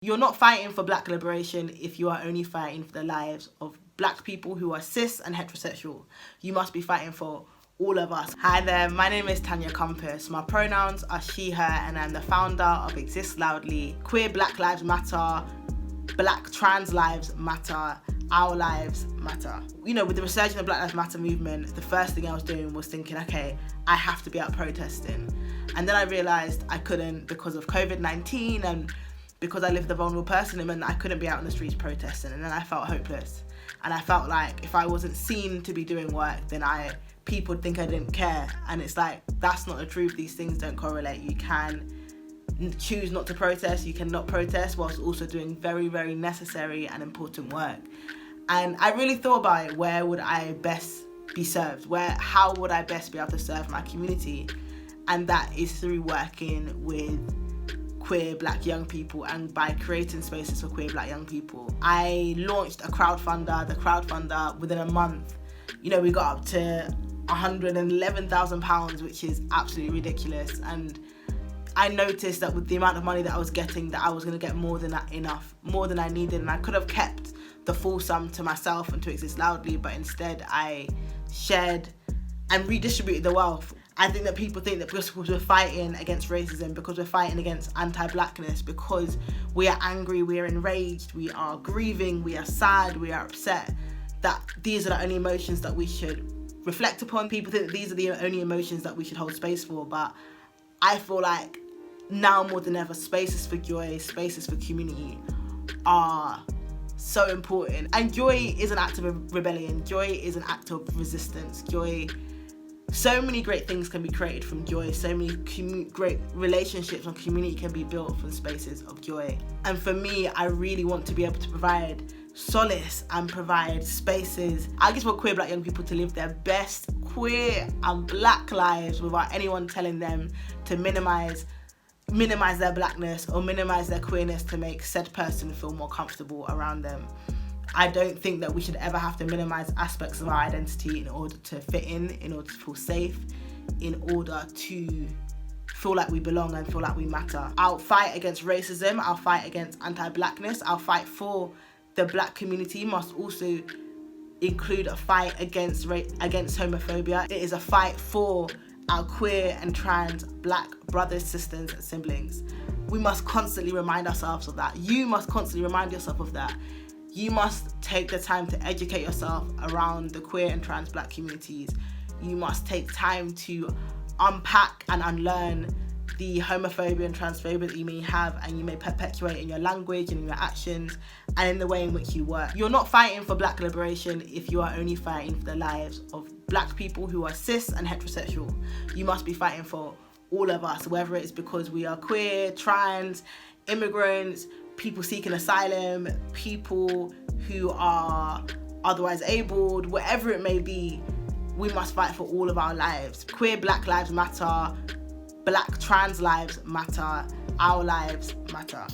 You're not fighting for black liberation if you are only fighting for the lives of black people who are cis and heterosexual. You must be fighting for all of us. Hi there, my name is Tanya Compas. My pronouns are she, her, and I'm the founder of Exist Loudly. Queer Black Lives Matter, Black Trans Lives Matter, Our Lives Matter. You know, with the resurgence of the Black Lives Matter movement, the first thing I was doing was thinking, okay, I have to be out protesting. And then I realised I couldn't because of COVID-19 and because I lived a vulnerable person, it meant that I couldn't be out in the streets protesting, and then I felt hopeless. And I felt like if I wasn't seen to be doing work, then people would think I didn't care. And it's like, that's not the truth. These things don't correlate. You can choose not to protest, you cannot protest whilst also doing very, very necessary and important work. And I really thought about it, where would I best be served? How would I best be able to serve my community? And that is through working with queer black young people and by creating spaces for queer black young people. I launched a crowdfunder. The crowdfunder, within a month, we got up to £111,000, which is absolutely ridiculous. And I noticed that with the amount of money that I was getting, that I was going to get more than I needed, and I could have kept the full sum to myself and to Exist Loudly, but instead I shared and redistributed the wealth. I think that people think that because we're fighting against racism, because we're fighting against anti-blackness, because we are angry, we are enraged, we are grieving, we are sad, we are upset, that these are the only emotions that we should reflect upon. People think that these are the only emotions that we should hold space for, but I feel like now more than ever, spaces for joy, spaces for community are so important. And joy is an act of rebellion. Joy is an act of resistance. So many great things can be created from joy. So many great relationships and community can be built from spaces of joy. And for me, I really want to be able to provide solace and provide spaces, I just want queer black young people to live their best queer and black lives without anyone telling them to minimize their blackness or minimize their queerness to make said person feel more comfortable around them. I don't think that we should ever have to minimize aspects of our identity in order to fit in order to feel safe, in order to feel like we belong and feel like we matter. I'll fight against racism, I'll fight against anti-blackness, I'll fight for the black community must also include a fight against homophobia. It is a fight for our queer and trans black brothers, sisters and siblings. We must constantly remind ourselves of that. You must constantly remind yourself of that. You must take the time to educate yourself around the queer and trans black communities. You must take time to unpack and unlearn the homophobia and transphobia that you may have and you may perpetuate in your language and in your actions and in the way in which you work. You're not fighting for black liberation if you are only fighting for the lives of black people who are cis and heterosexual. You must be fighting for all of us, whether it's because we are queer, trans, immigrants, people seeking asylum, people who are otherwise abled, whatever it may be, we must fight for all of our lives. Queer Black Lives Matter, Black Trans Lives Matter, Our Lives Matter.